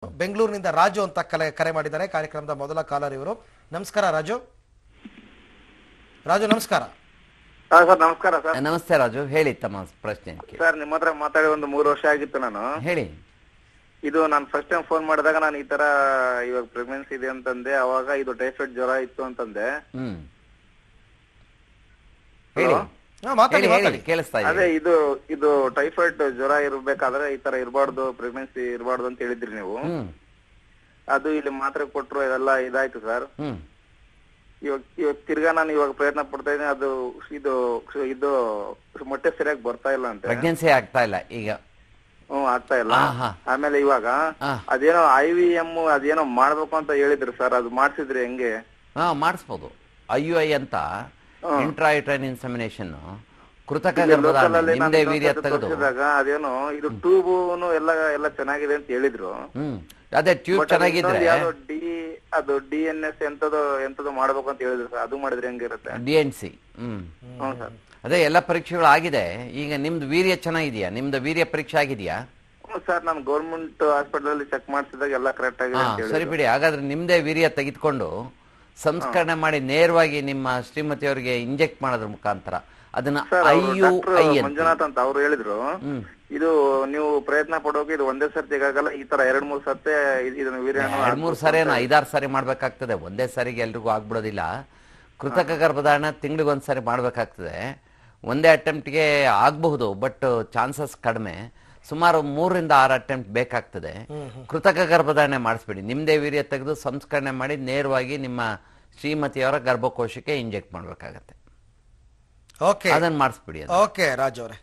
ಬೆಂಗಳೂರಿನಿಂದ ರಾಜು ಅಂತ ಕರೆ ಮಾಡಿದ್ದಾರೆ. ಕಾರ್ಯಕ್ರಮದ ಮೊದಲ ಕಾಲರ್ ಇವರು. ನಮಸ್ಕಾರ ರಾಜು. ರಾಜು ನಮಸ್ಕಾರ. ಸರ್ ನಮಸ್ಕಾರ ಸರ್. ನಮಸ್ತೆ ರಾಜು, ಹೇಳಿ ತಮ್ಮ ಪ್ರಶ್ನೆ. ಸರ್ ನಿಮ್ಮ ಹತ್ರ ಮಾತಾಡಿ ಒಂದು 3 ವರ್ಷ ಆಗಿತ್ತು. ನಾನು ಹೇಳಿ. ಇದು ನಾನು ಫಸ್ಟ್ ಟೈಮ್ ಫೋನ್ ಮಾಡಿದಾಗ ನಾನು ಈ ತರ ಇವಾಗ ಪ್ರೆಗ್ನೆನ್ಸಿ ಇದೆ ಅಂತಂದೆ. ಅವಾಗ ಇದು ಟೈಫಾಯ್ಡ್ ಜ್ವರ ಇತ್ತು ಅಂತಂದೆ. ಹೇಳಿ ಮಾತಾಡಿ ಮಾತಾಡಿ. ಕೇಳಿಸ್ತಾ ಇದೆ. ಅದೇ ಇದು ಟೈಫಾಯ್ಡ್ ಜ್ವರ ಇರ್ಬೇಕಾದ್ರೆ ಈ ತರ ಇರಬಾರ್ದು, ಪ್ರೆಗ್ನೆನ್ಸಿ ಇರಬಾರ್ದು ಅಂತ ಹೇಳಿದ್ರಿ ನೀವು. ಅದು ಇಲ್ಲಿ ಮಾತ್ರೆ ಕೊಟ್ರು ಇದೆಲ್ಲ ಇದಾಯ್ತು ಸರ್. ಇವಾಗ ತಿರ್ಗಾ ನಾನು ಇವಾಗ ಪ್ರಯತ್ನ ಪಡ್ತಾ ಇದ್ದೀನಿ. ಅದು ಇದು ಮೊಟ್ಟೆ ಸರಿಯಾಗಿ ಬರ್ತಾ ಇಲ್ಲ ಅಂತ. ಪ್ರೆಗ್ನೆನ್ಸಿ ಆಗ್ತಾ ಇಲ್ಲ ಈಗ. ಆಗ್ತಾ ಇಲ್ಲ. ಆಮೇಲೆ ಇವಾಗ ಅದೇನೋ IVM ಅದೇನೋ ಮಾಡ್ಬೇಕು ಅಂತ ಹೇಳಿದ್ರು ಸರ್. ಅದು ಮಾಡ್ಸಿದ್ರಿ ಹೆಂಗೆ? ಮಾಡಿಸ್ಬೋದು. IUI ಅಂತ ಇಂಟ್ರಾಯುಟ್ರೈನ್ ಇನ್ಸೆಮಿನೇಷನ್, ಕೃತಕ ಗರ್ಭಧಾರಣೆ. ನಿಮ್ದೇ ವೀರ್ಯ ತೆಗೆದು ಅದೇನೋ ಇದು ಟ್ಯೂಬ್ ಎಲ್ಲ ಚೆನ್ನಾಗಿದೆ ಅಂತ ಹೇಳಿದ್ರು. ಅದೇ ಟ್ಯೂಬ್ ಚೆನ್ನಾಗಿದ್ರೆ ಅದು DNS ಎಂತದೋ ಮಾಡ್ಬೇಕು ಅಂತ ಹೇಳಿದ್ರು ಸರ್. ಅದು ಮಾಡಿದ್ರೆ ಹೆಂಗಿರುತ್ತೆ? DNC. ಸರ್ ಅದೇ ಎಲ್ಲ ಪರೀಕ್ಷೆಗಳು ಆಗಿದೆ. ಈಗ ನಿಮ್ದು ವೀರ್ಯ ಚೆನ್ನಾಗಿದ್ಯಾ? ನಿಮ್ದು ವೀರ್ಯ ಪರೀಕ್ಷೆ ಆಗಿದೆಯಾ? ಸರ್ ನಾನು ಗೌರ್ಮೆಂಟ್ ಹಾಸ್ಪಿಟಲ್ ಅಲ್ಲಿ ಚೆಕ್ ಮಾಡಿಸಿದಾಗ ಎಲ್ಲ ಕರೆಕ್ಟ್ ಆಗಿದೆ. ಸರಿ ಬಿಡಿ. ಹಾಗಾದ್ರೆ ನಿಮ್ದೇ ವೀರ್ಯ ತೆಗೆದುಕೊಂಡು ಸಂಸ್ಕರಣೆ ಮಾಡಿ ನೇರವಾಗಿ ನಿಮ್ಮ ಶ್ರೀಮತಿಯವರಿಗೆ ಇಂಜೆಕ್ಟ್ ಮಾಡೋದ್ರ ಮುಖಾಂತರ ಅದನ್ನ IUI ಮಂಜುನಾಥ್ ಅಂತ ಅವ್ರು ಹೇಳಿದ್ರು. ಇದು ನೀವು ಪ್ರಯತ್ನ ಪಡೋಕೆ ಇದು ಒಂದೇ ಸರ್ತಿ ಆಗಲ್ಲ, ಈ ತರ 2-3 ಸರ್ತಿ ಇದನ್ನ ವೀರ್ಯ 2-3 ಸಾರಿ 5-6 ಸಾರಿ ಮಾಡ್ಬೇಕಾಗ್ತದೆ. ಒಂದೇ ಸಾರಿಗೆ ಎಲ್ರಿಗೂ ಆಗ್ಬಿಡೋದಿಲ್ಲ. ಕೃತಕ ಗರ್ಭಧಾರಣ ತಿಂಗಳಿಗೊಂದ್ಸರಿ ಮಾಡ್ಬೇಕಾಗ್ತದೆ. ಒಂದೇ ಅಟೆಂಪ್ಟ್ಗೆ ಆಗಬಹುದು, ಬಟ್ ಚಾನ್ಸಸ್ ಕಡಿಮೆ. ಸುಮಾರು 3-6 ಅಟೆಂಪ್ಟ್ ಬೇಕಾಗ್ತದೆ. ಕೃತಕ ಗರ್ಭಧಾರಣೆ ಮಾಡಿಸ್ಬಿಡಿ. ನಿಮ್ದೇ ವೀರ್ಯ ತೆಗೆದು ಸಂಸ್ಕರಣೆ ಮಾಡಿ ನೇರವಾಗಿ ನಿಮ್ಮ ಶ್ರೀಮತಿಯವರ ಗರ್ಭಕೋಶಕ್ಕೆ ಇಂಜೆಕ್ಟ್ ಮಾಡ್ಬೇಕಾಗತ್ತೆ. ಓಕೆ, ಅದನ್ನ ಮಾಡಿಸ್ಬಿಡಿ. ಓಕೆ ರಾಜು ಅವರೇ.